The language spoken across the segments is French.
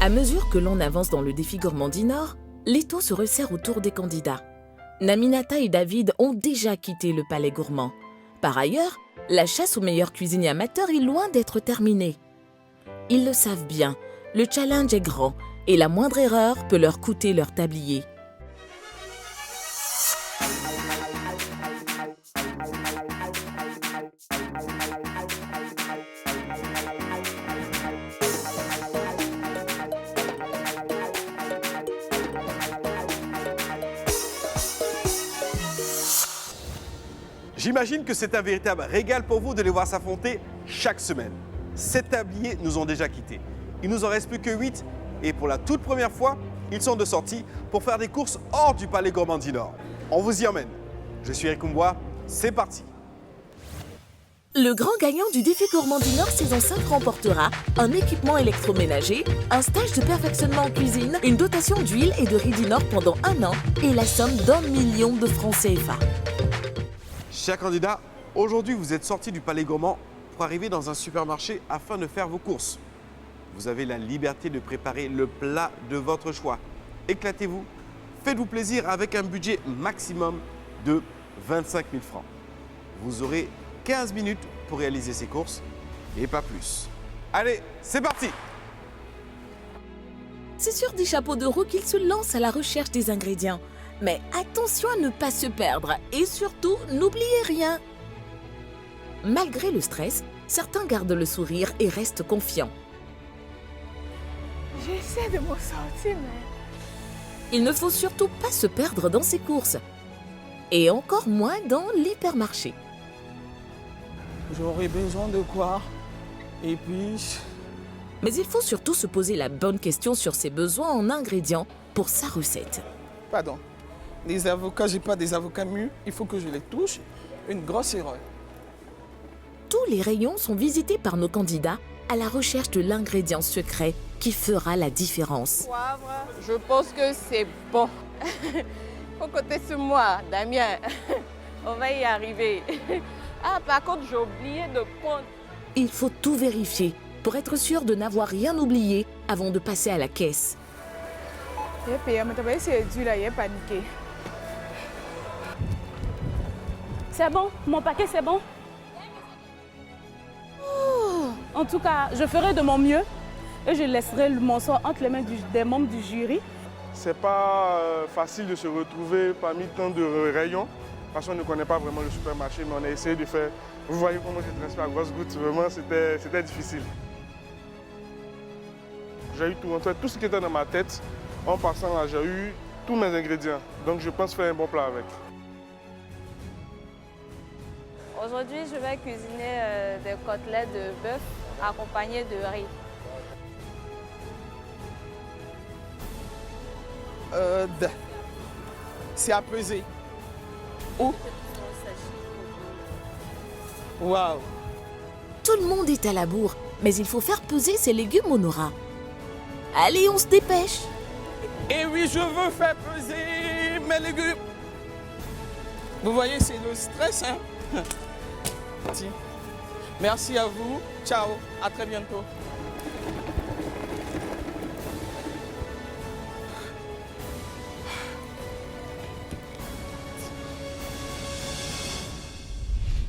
À mesure que l'on avance dans le défi Gourmand du Nord, l'étau se resserre autour des candidats. Naminata et David ont déjà quitté le palais gourmand. Par ailleurs, la chasse aux meilleurs cuisiniers amateurs est loin d'être terminée. Ils le savent bien, le challenge est grand et la moindre erreur peut leur coûter leur tablier. J'imagine que c'est un véritable régal pour vous de les voir s'affronter chaque semaine. 7 tabliers nous ont déjà quittés. Il nous en reste plus que 8 et pour la toute première fois, ils sont de sortie pour faire des courses hors du palais Gourmand du Nord. On vous y emmène. Je suis Eric Mbois, c'est parti. Le grand gagnant du défi Gourmand du Nord saison 5 remportera un équipement électroménager, un stage de perfectionnement en cuisine, une dotation d'huile et de riz du Nord pendant 1 an et la somme d'1 million de francs CFA. Chers candidats, aujourd'hui vous êtes sortis du palais gourmand pour arriver dans un supermarché afin de faire vos courses. Vous avez la liberté de préparer le plat de votre choix. Éclatez-vous, faites-vous plaisir avec un budget maximum de 25 000 francs. Vous aurez 15 minutes pour réaliser ces courses et pas plus. Allez, c'est parti! C'est sur des chapeaux de roue qu'ils se lancent à la recherche des ingrédients. Mais attention à ne pas se perdre et surtout, n'oubliez rien. Malgré le stress, certains gardent le sourire et restent confiants. J'essaie de m'en sortir, mais... Il ne faut surtout pas se perdre dans ces courses. Et encore moins dans l'hypermarché. J'aurais besoin de quoi? Et puis... Mais il faut surtout se poser la bonne question sur ses besoins en ingrédients pour sa recette. Pardon. Les avocats, j'ai pas des avocats mûrs, il faut que je les touche. Une grosse erreur. Tous les rayons sont visités par nos candidats à la recherche de l'ingrédient secret qui fera la différence. Poivre, je pense que c'est bon. Faut compter sur moi, Damien. On va y arriver. Ah, par contre, j'ai oublié de prendre... Il faut tout vérifier pour être sûr de n'avoir rien oublié avant de passer à la caisse. J'ai payé, mais c'est dur là, il est paniqué. C'est bon, mon paquet c'est bon. En tout cas, je ferai de mon mieux et je laisserai le morceau entre les mains des membres du jury. C'est pas facile de se retrouver parmi tant de rayons parce qu'on ne connaît pas vraiment le supermarché, mais on a essayé de faire. Vous voyez comment j'ai transpiré à grosses gouttes, vraiment c'était difficile. J'ai eu tout, en fait, tout ce qui était dans ma tête. En passant là, j'ai eu tous mes ingrédients, donc je pense faire un bon plat avec. Aujourd'hui, je vais cuisiner des côtelettes de bœuf accompagnées de riz. C'est à peser. Où? Waouh! Tout le monde est à la bourre, mais il faut faire peser ses légumes au Nora. Allez, on se dépêche! Et oui, je veux faire peser mes légumes. Vous voyez, c'est le stress, hein? Merci à vous. Ciao, à très bientôt.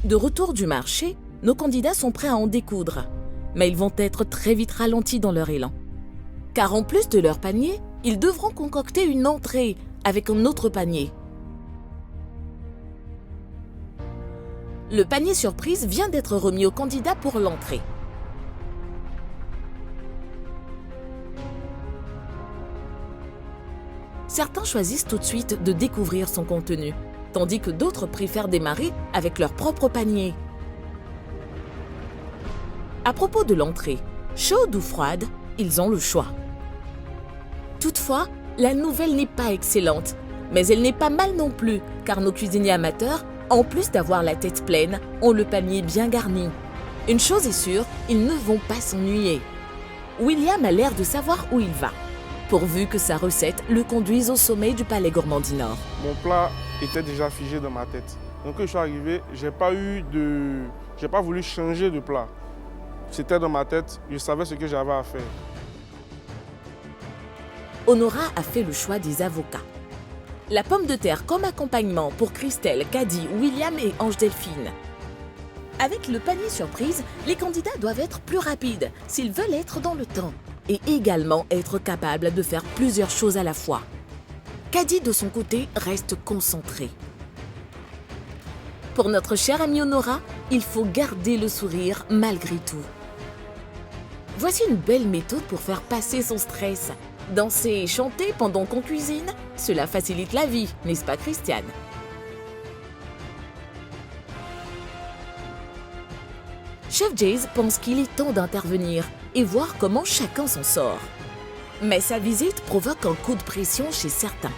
De retour du marché, nos candidats sont prêts à en découdre. Mais ils vont être très vite ralentis dans leur élan. Car en plus de leur panier, ils devront concocter une entrée avec un autre panier. Le panier surprise vient d'être remis aux candidats pour l'entrée. Certains choisissent tout de suite de découvrir son contenu, tandis que d'autres préfèrent démarrer avec leur propre panier. À propos de l'entrée, chaude ou froide, ils ont le choix. Toutefois, la nouvelle n'est pas excellente, mais elle n'est pas mal non plus, car nos cuisiniers amateurs, en plus d'avoir la tête pleine, ont le panier bien garni. Une chose est sûre, ils ne vont pas s'ennuyer. William a l'air de savoir où il va, pourvu que sa recette le conduise au sommet du palais Gourmand du Nord. Mon plat était déjà figé dans ma tête. Donc quand je suis arrivé, j'ai pas voulu changer de plat. C'était dans ma tête, je savais ce que j'avais à faire. Honora a fait le choix des avocats. La pomme de terre comme accompagnement pour Christelle, Caddy, William et Ange Delphine. Avec le panier surprise, les candidats doivent être plus rapides s'ils veulent être dans le temps et également être capables de faire plusieurs choses à la fois. Caddy, de son côté, reste concentrée. Pour notre chère amie Honora, il faut garder le sourire malgré tout. Voici une belle méthode pour faire passer son stress. Danser et chanter pendant qu'on cuisine, cela facilite la vie, n'est-ce pas Christiane? Chef Jayce pense qu'il est temps d'intervenir et voir comment chacun s'en sort. Mais sa visite provoque un coup de pression chez certains.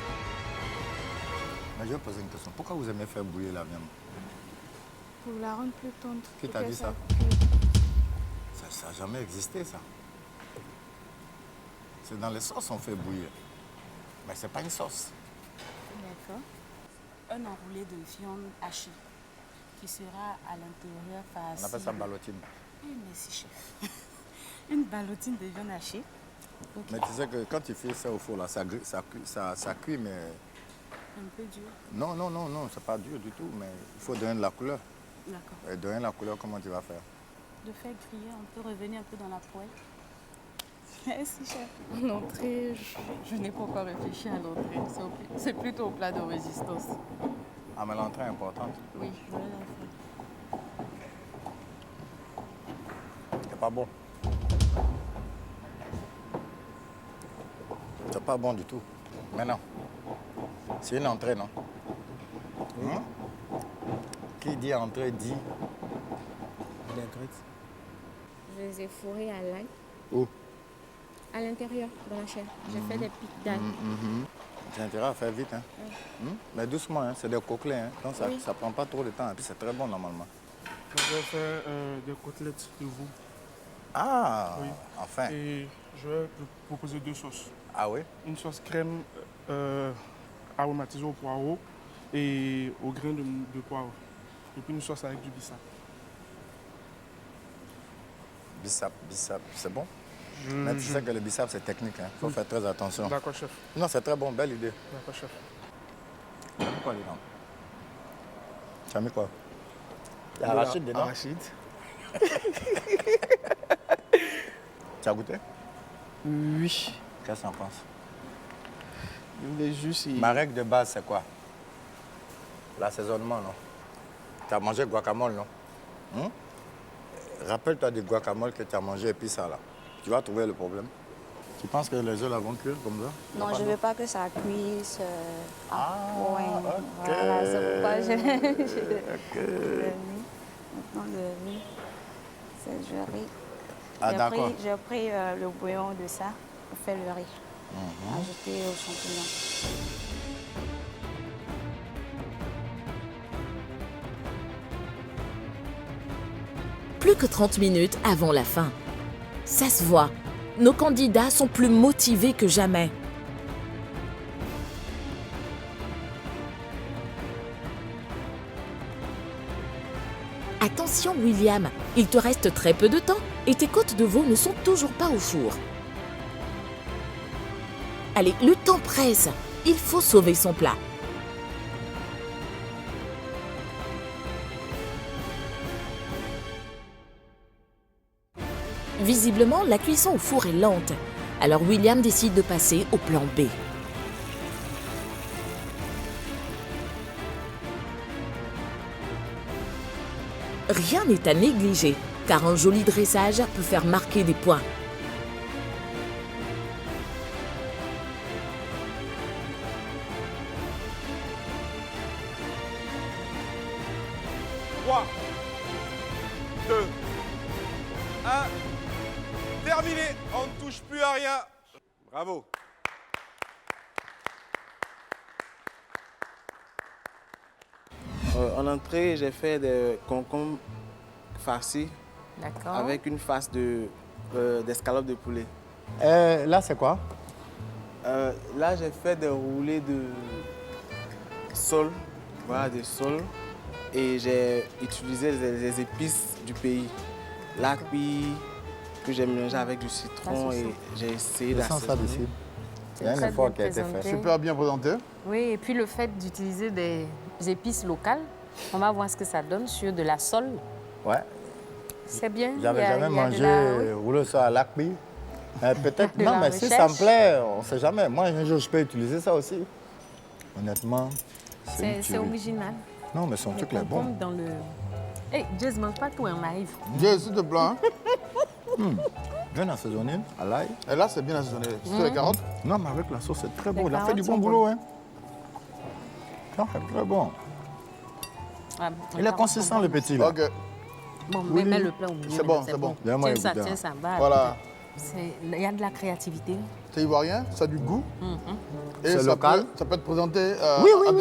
Mais je vais poser une question. Pourquoi vous aimez faire bouillir la viande? Pour la rendre plus tendre. Qui t'a dit ça? Ça n'a jamais existé, ça. C'est dans les sauces qu'on fait bouillir. Mais c'est pas une sauce. D'accord. Un enroulé de viande hachée qui sera à l'intérieur On appelle ça ballotine. Oui, merci, chef. Une ballotine de viande hachée. Okay. Mais tu sais que quand tu fais ça au four, là, ça cuit, mais... Un peu dur. Non, c'est pas dur du tout, mais il faut donner de la couleur. D'accord. Et donner la couleur, comment tu vas faire? De faire griller, on peut revenir un peu dans la poêle. Merci, chef. L'entrée, je n'ai pas encore réfléchi à l'entrée. C'est plutôt au plat de résistance. Ah, mais l'entrée est importante. Oui, je vais la faire. C'est pas bon. C'est pas bon du tout. Mais non. C'est une entrée, non? Oui. Qui dit entrée dit... Des grits. Je les ai fourrés à l'ail. Où? À l'intérieur, dans la chair. J'ai fait des pics d'ail. J'ai intérêt à faire vite. Hein. Mais doucement, hein. C'est des coquelets. Hein. Donc ça ne prend pas trop de temps. Et puis c'est très bon normalement. Je vais faire des côtelettes de veau. Ah, oui. Enfin. Et je vais vous proposer 2 sauces. Ah oui? Une sauce crème aromatisée au poireau et au grain de poivre. Et puis une sauce avec du bissap. Bissap, c'est bon? Mais tu sais que le bissap, c'est technique. Il faut faire très attention. D'accord, chef. Non, c'est très bon. Belle idée. D'accord, chef. Tu as mis quoi dedans? Tu as mis quoi? Il y a arachide dedans? Arachide. Tu as goûté? Oui. Qu'est-ce que tu en penses? Les jus, Ma règle de base, c'est quoi? L'assaisonnement, non? Tu as mangé guacamole, non? Rappelle-toi du guacamole que tu as mangé et puis ça, là. Tu vas trouver le problème. Tu penses que les œufs là vont cuire comme ça? Non, je ne veux pas que ça cuise. Ouais. Okay. Voilà, c'est pourquoi je l'ai mis. Maintenant, le riz, c'est du riz. Ah, d'accord. J'ai pris le bouillon de ça pour faire le riz. Ajouter aux champignons. Plus que 30 minutes avant la fin. Ça se voit, nos candidats sont plus motivés que jamais. Attention William, il te reste très peu de temps et tes côtes de veau ne sont toujours pas au four. Allez, le temps presse, il faut sauver son plat. Visiblement, la cuisson au four est lente, alors William décide de passer au plan B. Rien n'est à négliger, car un joli dressage peut faire marquer des points. Trois, 2, 1. Terminé, on ne touche plus à rien. Bravo. En entrée, j'ai fait des concombres farcis avec une face d'escalope de poulet. Là, c'est quoi? Là, j'ai fait des roulés de sol, voilà, de sol. Et j'ai utilisé les épices du pays. L'acui que j'ai mélangé avec du citron et j'ai essayé d'assaisonner. Il y a un très effort bien qui a été fait. présenté. Super bien présenté. Oui, et puis le fait d'utiliser des épices locales, on va voir ce que ça donne sur de la sole. Ouais. C'est bien. J'avais il y a jamais de mangé la- rouleau ça à l'acbi. Peut-être, De non, la mais si ça me recherche. plaît, on ne sait jamais. Moi, un jour, je peux utiliser ça aussi. Honnêtement, c'est une C'est tuerie. original. Non, mais son truc est bon. Concombre dans le... Hé, Jess, mange pas tout, on arrive. Dieu, s'il te plaît. Hein. Bien assaisonné, à l'ail. Et là, c'est bien assaisonné. C'est les carottes. Non, mais avec la sauce, c'est très Les bon. Il a fait du carottes bon sont boulot, hein. Non, c'est très bon. Ah, Il est consistant, le petit, là. Ok. Bon, Oui. mets le plat au milieu. C'est bon, là, c'est bon. Donne-moi Tiens ça, écouter, tiens hein. ça. Va, Voilà. il y a de la créativité. C'est ivoirien, ça a du goût. Et C'est ça local. ça peut être présenté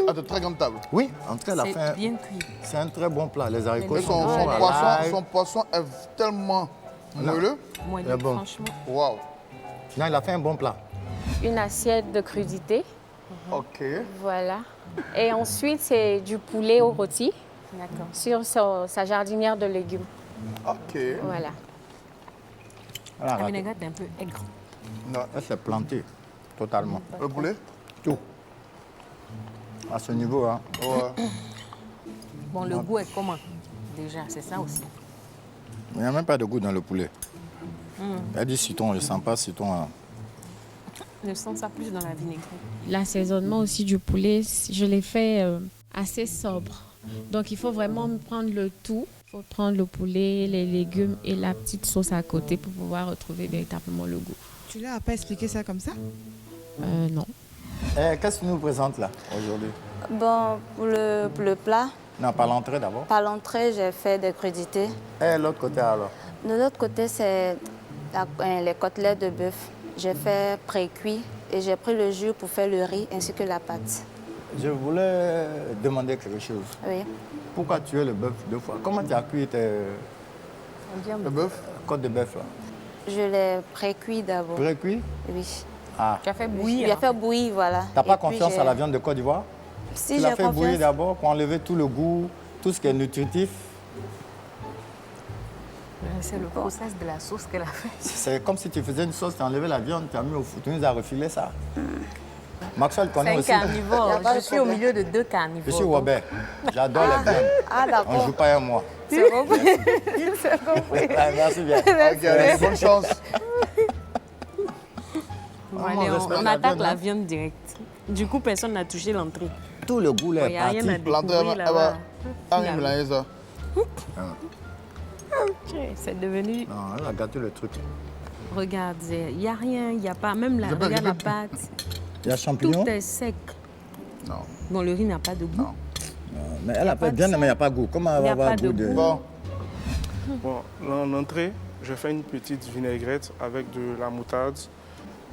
à de très grandes tables. Oui, en tout cas, elle a fait C'est bien cuit. c'est un très bon plat. Les haricots Et sont bons. Ouais, à l'ail. son poisson est tellement moelleux. Moi, C'est bon. franchement. Waouh. Non, il a fait un bon plat. Une assiette de crudité, Ok. voilà. Et ensuite, c'est du poulet au rôti D'accord. sur sa jardinière de légumes. Ok. Voilà. Elle a La raté. vinaigrette est un peu aigre. Non. Elle s'est plantée totalement. Le poulet? Tout. À ce niveau, hein. Ouais. Bon, le goût est comment? Déjà, c'est ça aussi. Il n'y a même pas de goût dans le poulet. Elle dit citron, je ne sens pas citron. Hein. Je sens ça plus dans la vinaigrette. L'assaisonnement aussi du poulet, je l'ai fait assez sobre. Donc il faut vraiment prendre le tout. Il faut prendre le poulet, les légumes et la petite sauce à côté pour pouvoir retrouver véritablement le goût. Tu leur as pas expliqué ça comme ça? Non. Qu'est-ce que tu nous présentes là, aujourd'hui? Bon, pour le plat, Non, pas l'entrée d'abord. par l'entrée, j'ai fait des crudités. Et l'autre côté alors? De l'autre côté, c'est les côtelettes de bœuf. J'ai fait pré-cuit et j'ai pris le jus pour faire le riz ainsi que la pâte. Je voulais demander quelque chose. Oui. Pourquoi tu as le bœuf 2 fois? Comment tu as cuit tes Le bœuf? côtes de bœuf là? Je l'ai pré-cuit d'abord. Pré-cuit? Oui. Ah. Tu as fait Il bouillir. a fait bouillir, voilà. T'as pas Et puis, confiance j'ai- à la viande de Côte d'Ivoire? Si Tu j'ai l'as fait bouillir confiance. d'abord pour enlever tout le goût, tout ce qui est nutritif. C'est le process de la sauce qu'elle a fait. C'est comme si tu faisais une sauce, tu as enlevé la viande, tu as mis au four, tu nous as refilé ça. Maxwell C'est connaît un aussi. Y a carnivore. pas Je de suis au problème. milieu de deux carnivores. Je suis Robert. J'adore les viandes. Ah, On ne d'accord. joue pas un mois. C'est compris. C'est compris. Merci bien. Ok, bonne chance. Bon, Vraiment, allez, on respecte on la attaque viande, la hein. viande directe. Du coup, personne n'a touché l'entrée. Tout le goût là Il est n'y a rien à parti. L'entrée, découvrir là-bas. Ah oui, mélanger ça. C'est devenu... Non, elle a gâté le truc. Regarde, il n'y a rien, il n'y a pas... Même la, regarde la pâte. Il y a champignons. Tout est sec. Non. Bon, le riz n'a pas de goût. Non. Mais elle a pas fait de bien, sel. mais il n'y a pas de goût. Comment elle Il y va a avoir pas de goût de... goût. Bon. Bon, en entrée, je fais une petite vinaigrette avec de la moutarde.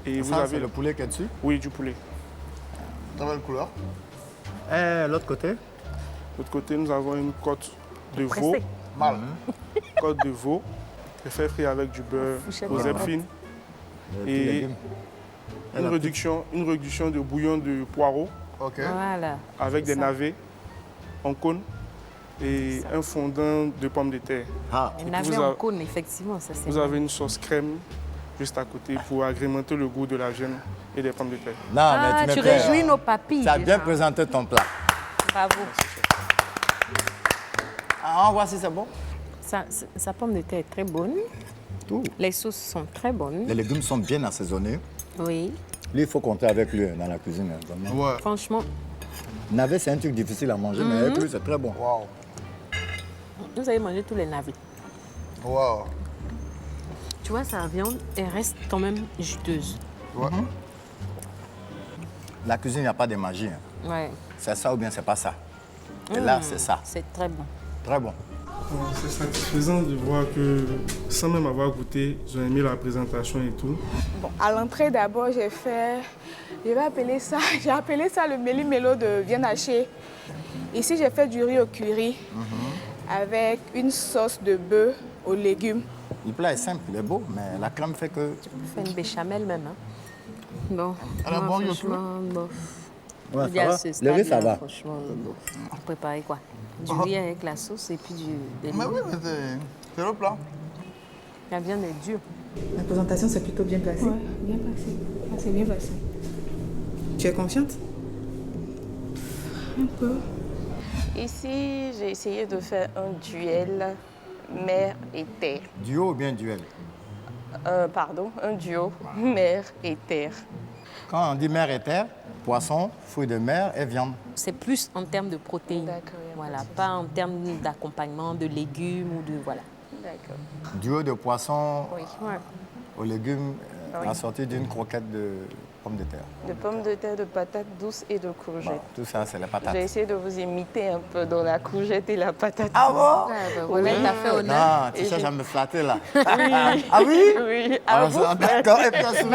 Et vous Ça, avez c'est le poulet qui est dessus. Oui, du poulet. Très belle couleur. Et l'autre côté? De l'autre côté, nous avons une côte de veau. Pressé. Mal. Côte de veau. Je fais frire avec du beurre Fourchette aux de herbes carotte. fines. Les petits Et légumes. Une réduction de bouillon de poireaux Ok. Voilà. avec des Ça. navets en cône et un fondant de pommes de terre. Ah, Un puis navet vous en avez- cône, effectivement, ça c'est Vous avez une sauce crème juste à côté pour agrémenter le goût de la viande et des pommes de terre. non, Ah, mais tu me plais. réjouis nos papilles. Tu as bien déjà. présenté ton plat. Bravo. Ah, on va voir si c'est bon. Sa pomme de terre est très bonne. Tout. Les sauces sont très bonnes. Les légumes sont bien assaisonnés. Oui. Lui, il faut compter avec lui dans la cuisine. hein, vraiment. Ouais. Franchement, Navet, c'est un truc difficile à manger, mais avec lui, c'est très bon. Waouh. vous avez mangé tous les navets. Waouh. Tu vois, sa viande, elle reste quand même juteuse. Ouais. La cuisine, il n'y a pas de magie. hein. Ouais. C'est ça ou bien c'est pas ça. Et là, c'est ça. C'est très bon. Très bon. C'est satisfaisant de voir que, sans même avoir goûté, ils ont aimé la présentation et tout. Bon, à l'entrée d'abord, j'ai appelé ça le méli-mélo de viande hachée. Ici, j'ai fait du riz au curry avec une sauce de bœuf aux légumes. Le plat est simple, il est beau, mais la crème fait que... On fait une béchamel même. Hein. Bon. Elle a moi, bon, franchement, bof. Ouais, Il y a ça ce va. Le riz, ça stade-là, va. Franchement, bof. Préparer quoi? Du riz avec la sauce et puis des Mais oui, légumes. mais c'est le plat. La viande est dure. La présentation s'est plutôt bien placée. bien passé. C'est bien passé. Tu es confiante? Un peu. Ici, j'ai essayé de faire un duel mer et terre. Duo ou bien duel? Pardon, un duo mer et terre. Quand on dit mer et terre, poisson, fruits de mer et viande. C'est plus en termes de protéines. Voilà, pas en termes d'accompagnement, de légumes ou de... Voilà. D'accord. Duo de poisson Oui. aux légumes Oui. assorti d'une croquette de pommes de terre. De pommes de terre, de patates douces et de courgettes. Bon, tout ça, c'est la patate. J'ai essayé de vous imiter un peu dans la courgette et la patate. Ah bon? Voilà, t'as fait honneur. Non, tu cherches à me flatter là. Ah oui? Oui, d'accord. Et puis ensuite,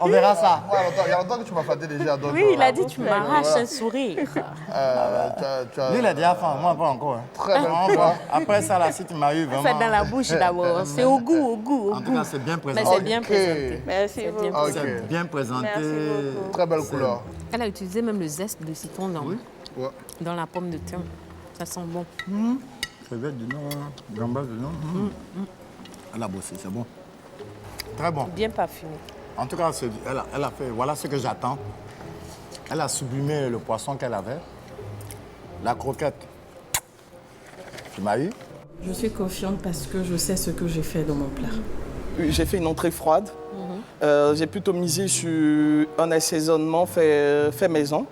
on verra ça. Ouais, il y a longtemps que tu m'as flatté déjà. Donc, Oui, il a dit tu m'arraches un sourire. Lui, il a déjà faim, moi pas encore. Très belle Bon, couleur. après ça, là, si tu m'as eu vraiment... C'est dans la bouche d'abord. C'est au goût, au goût, au En tout goût. cas, c'est bien présenté. Mais c'est bien présenté. Merci C'est bien beaucoup. présenté. C'est bien présenté. Merci beaucoup. Très belle couleur. Elle a utilisé même le zeste de citron dans, Ouais. dans la pomme de terre. Ça sent bon. Crevette du Nord, gambas du Nord. Elle a bossé, c'est bon. Très bon. Bien parfumé. En tout cas, elle a fait, voilà ce que j'attends. Elle a sublimé le poisson qu'elle avait. La croquette, tu m'as eu. Je suis confiante parce que je sais ce que j'ai fait dans mon plat. J'ai fait une entrée froide. J'ai plutôt misé sur un assaisonnement fait maison.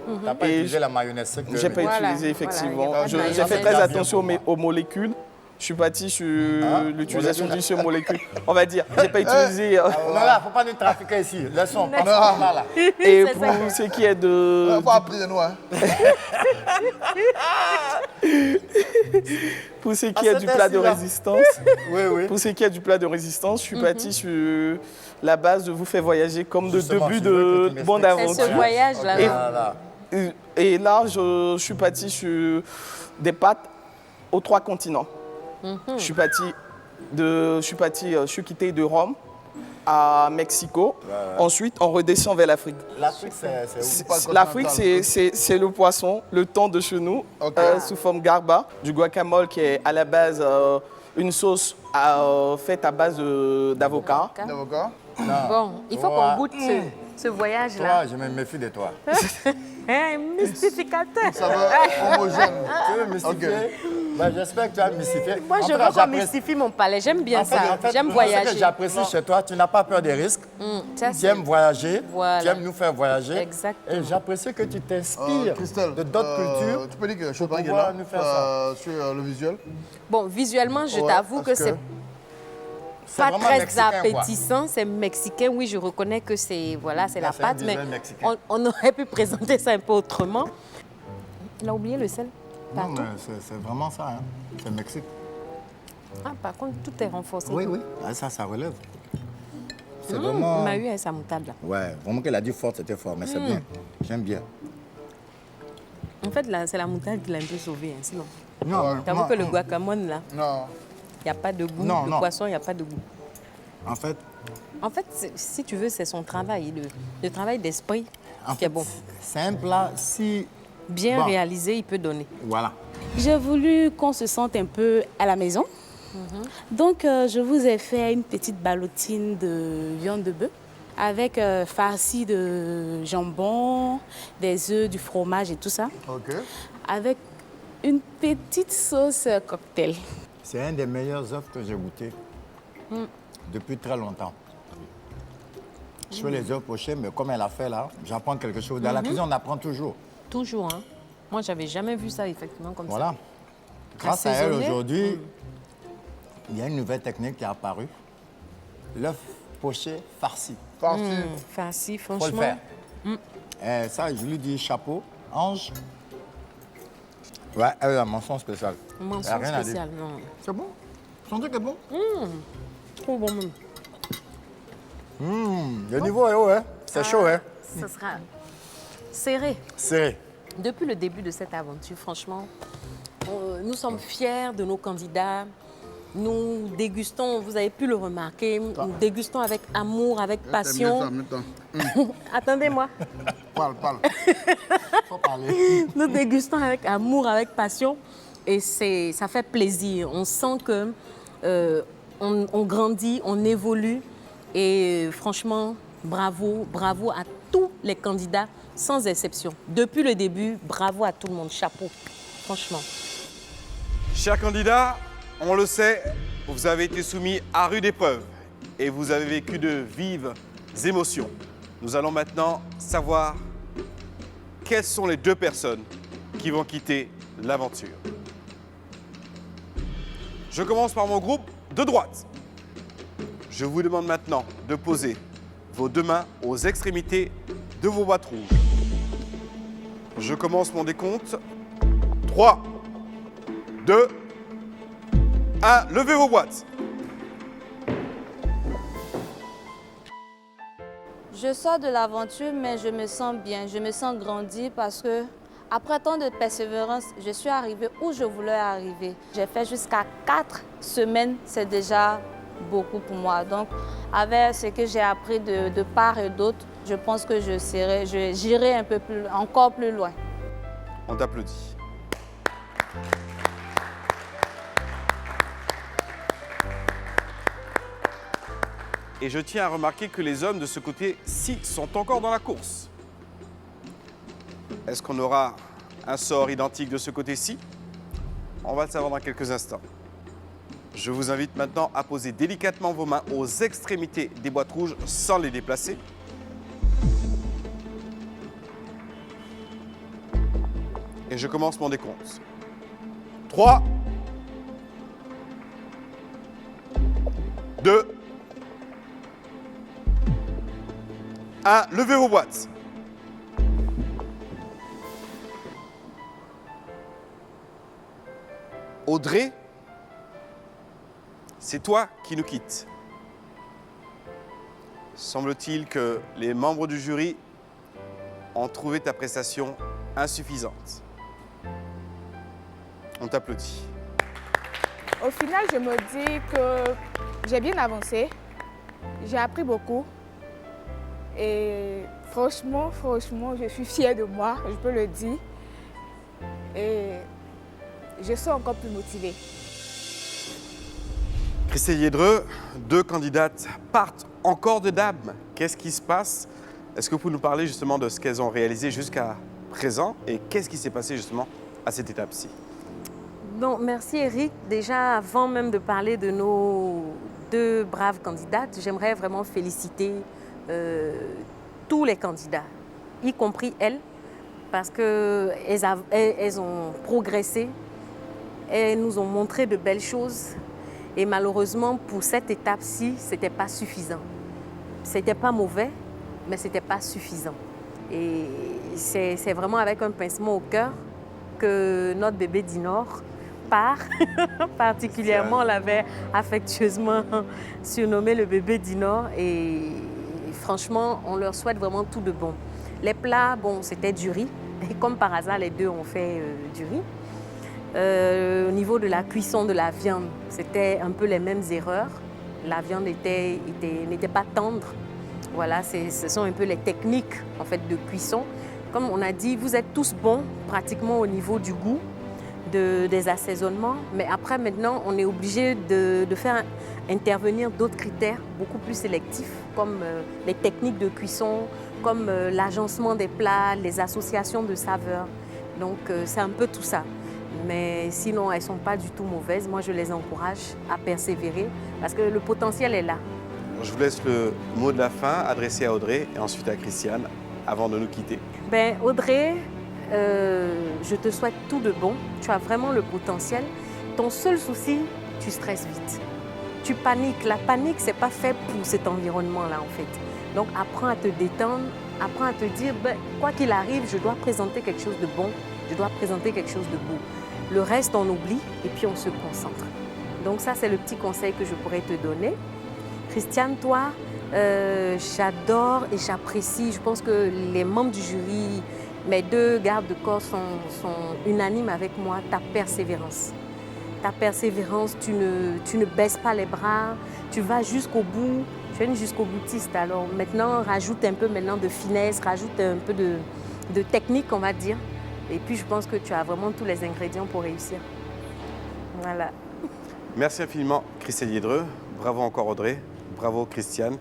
Tu n'as pas utilisé la mayonnaise sec. J'ai pas utilisé, effectivement. Voilà, J'ai fait très attention aux molécules. Je suis parti sur l'utilisation d'une seule molécule. On va dire, j'ai pas utilisé... Non, là, faut pas nous trafiquer ici. Laissons, pas là. Et pour ce qui est de... Faut appeler nous, hein. Pour ce qui est du plat de résistance, pour ce qui est du plat de résistance, je suis parti sur la base de vous faire voyager comme de début de bonne aventure. C'est ce voyage-là. Et là, je suis parti sur des pâtes aux 3 continents. Je suis quitté de Rome à Mexico. Ensuite, on redescend vers l'Afrique. L'Afrique, c'est où? L'Afrique, c'est le poisson, le thon de chez nous, sous forme garba, du guacamole qui est à la base une sauce faite à base d'avocat. D'avocat? Bon, il faut qu'on goûte ce voyage-là. Toi, je me méfie de toi. Mystificateur. Ça va homogène. Tu veux mystifier? Ben, j'espère que tu as mystifié. Moi, je veux qu'on mystifie mon palais. J'aime bien ça. J'aime voyager. Ce que j'apprécie chez toi, tu n'as pas peur des risques. Tu aimes voyager. Voilà. Tu aimes nous faire voyager. Exactement. Et j'apprécie que tu t'inspires de d'autres cultures. Tu peux dire quelque chose pour pouvoir nous faire ça. sur le visuel? Bon, visuellement, je t'avoue que c'est pas très appétissant, c'est mexicain. Oui, je reconnais que c'est la pâte, mais on aurait pu présenter ça un peu autrement. Il a oublié le sel. Non, mais c'est vraiment ça. Hein. C'est Mexique. Ah, par contre, tout est renforcé. Oui, oui. Ah, ça relève. C'est vraiment... Il m'a eu à sa moutarde, là. Ouais, vraiment qu'elle a dit fort, c'était fort, mais c'est bien. J'aime bien. En fait, là, c'est la moutarde qui l'a un peu sauvé. Hein, sinon. Non, t'avoue que le guacamole, là, non. Il n'y a pas de goût. Non, le poisson, il n'y a pas de goût. En fait, si tu veux, c'est son travail, le travail d'esprit qui est bon. C'est un plat si... Bien réalisé, il peut donner. Voilà. J'ai voulu qu'on se sente un peu à la maison. Donc, je vous ai fait une petite ballotine de viande de bœuf avec farci de jambon, des œufs, du fromage et tout ça. OK. Avec une petite sauce cocktail. C'est un des meilleurs œufs que j'ai goûté depuis très longtemps. Je fais les œufs pochés, mais comme elle a fait là, j'apprends quelque chose. Dans la cuisine, on apprend toujours. Toujours, hein. Moi, j'avais jamais vu ça, effectivement, comme voilà. ça. Grâce à elle, aujourd'hui, il y a une nouvelle technique qui est apparue. L'œuf poché farci. Farci, franchement. Faut le faire. Et ça, je lui dis chapeau. Ange. Ouais, elle a mention spéciale. Mention spéciale, non. C'est bon. Son truc est bon. Trop bon, même. Le niveau est haut, hein. C'est chaud, hein. Ça sera serré. Serré. Depuis le début de cette aventure, franchement, nous sommes fiers de nos candidats. Nous dégustons, vous avez pu le remarquer, nous dégustons avec amour, avec passion. Attendez-moi. Parle. Faut parler. Nous dégustons avec amour, avec passion. Et ça fait plaisir. On sent que on grandit, on évolue. Et franchement, Bravo, bravo à tous les candidats, sans exception. Depuis le début, bravo à tout le monde. Chapeau, franchement. Chers candidats, on le sait, vous avez été soumis à rude épreuve et vous avez vécu de vives émotions. Nous allons maintenant savoir quelles sont les 2 personnes qui vont quitter l'aventure. Je commence par mon groupe de droite. Je vous demande maintenant de poser vos 2 mains aux extrémités de vos boîtes rouges. Je commence mon décompte. 3, 2, 1. Levez vos boîtes. Je sors de l'aventure, mais je me sens bien, je me sens grandi parce que après tant de persévérance, je suis arrivée où je voulais arriver. J'ai fait jusqu'à 4 semaines, c'est déjà beaucoup pour moi. Donc, avec ce que j'ai appris de part et d'autre, je pense que j'irai un peu plus, encore plus loin. On t'applaudit. Et je tiens à remarquer que les hommes de ce côté-ci sont encore dans la course. Est-ce qu'on aura un sort identique de ce côté-ci? On va le savoir dans quelques instants. Je vous invite maintenant à poser délicatement vos mains aux extrémités des boîtes rouges sans les déplacer. Et je commence mon décompte. 3, 2, 1. Levez vos boîtes. Audrey, c'est toi qui nous quittes. Semble-t-il que les membres du jury ont trouvé ta prestation insuffisante. On t'applaudit. Au final, je me dis que j'ai bien avancé, j'ai appris beaucoup et franchement, je suis fière de moi, je peux le dire. Et je suis encore plus motivée. Christelle Yedreux, 2 candidates partent encore de dames. Qu'est-ce qui se passe? Est-ce que vous pouvez nous parler justement de ce qu'elles ont réalisé jusqu'à présent et qu'est-ce qui s'est passé justement à cette étape-ci? Bon, merci Eric. Déjà, avant même de parler de nos 2 braves candidates, j'aimerais vraiment féliciter tous les candidats, y compris elles, parce qu'elles ont progressé, elles nous ont montré de belles choses. Et malheureusement, pour cette étape-ci, ce n'était pas suffisant. Ce n'était pas mauvais, mais ce n'était pas suffisant. Et c'est vraiment avec un pincement au cœur que notre bébé Dinor part. Particulièrement, on l'avait affectueusement surnommé le bébé Dinor. Et franchement, on leur souhaite vraiment tout de bon. Les plats, bon, c'était du riz. Et comme par hasard, les 2 ont fait du riz. Au niveau de la cuisson de la viande, c'était un peu les mêmes erreurs. La viande n'était pas tendre. Voilà, ce sont un peu les techniques en fait, de cuisson. Comme on a dit, vous êtes tous bons pratiquement au niveau du goût, des assaisonnements. Mais après, maintenant, on est obligé de faire intervenir d'autres critères beaucoup plus sélectifs, comme les techniques de cuisson, comme l'agencement des plats, les associations de saveurs. Donc, c'est un peu tout ça. Mais sinon, elles ne sont pas du tout mauvaises. Moi, je les encourage à persévérer parce que le potentiel est là. Je vous laisse le mot de la fin adressé à Audrey et ensuite à Christiane avant de nous quitter. Ben, Audrey, je te souhaite tout de bon. Tu as vraiment le potentiel. Ton seul souci, tu stresses vite. Tu paniques. La panique, ce n'est pas fait pour cet environnement-là, en fait. Donc, apprends à te détendre, apprends à te dire, ben, quoi qu'il arrive, je dois présenter quelque chose de bon, je dois présenter quelque chose de beau. Le reste, on oublie et puis on se concentre. Donc ça, c'est le petit conseil que je pourrais te donner. Christiane, toi, j'adore et j'apprécie. Je pense que les membres du jury, mes 2 gardes de corps sont unanimes avec moi. Ta persévérance. Ta persévérance, tu ne baisses pas les bras, tu vas jusqu'au bout. Tu es une jusqu'au boutiste. Alors maintenant, rajoute un peu maintenant de finesse, rajoute un peu de technique, on va dire. Et puis, je pense que tu as vraiment tous les ingrédients pour réussir. Voilà. Merci infiniment, Christelle Yedreux. Bravo encore, Audrey. Bravo, Christiane.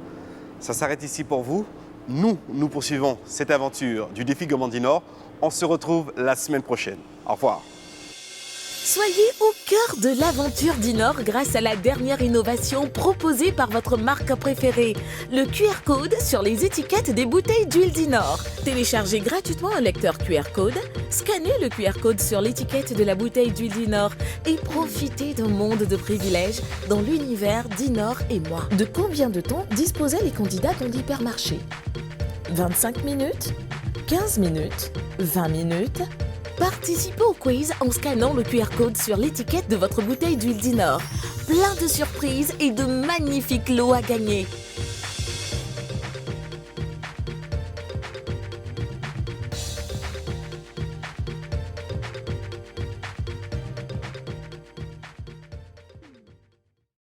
Ça s'arrête ici pour vous. Nous poursuivons cette aventure du défi Gourmand du Nord. On se retrouve la semaine prochaine. Au revoir. Soyez au cœur de l'aventure d'Inor grâce à la dernière innovation proposée par votre marque préférée, le QR code sur les étiquettes des bouteilles d'huile d'Inor. Téléchargez gratuitement un lecteur QR code, scannez le QR code sur l'étiquette de la bouteille d'huile d'Inor et profitez d'un monde de privilèges dans l'univers d'Inor et moi. De combien de temps disposaient les candidats dans l'hypermarché? 25 minutes? 15 minutes? 20 minutes? Participez au quiz en scannant le QR code sur l'étiquette de votre bouteille d'huile d'Inor. Plein de surprises et de magnifiques lots à gagner.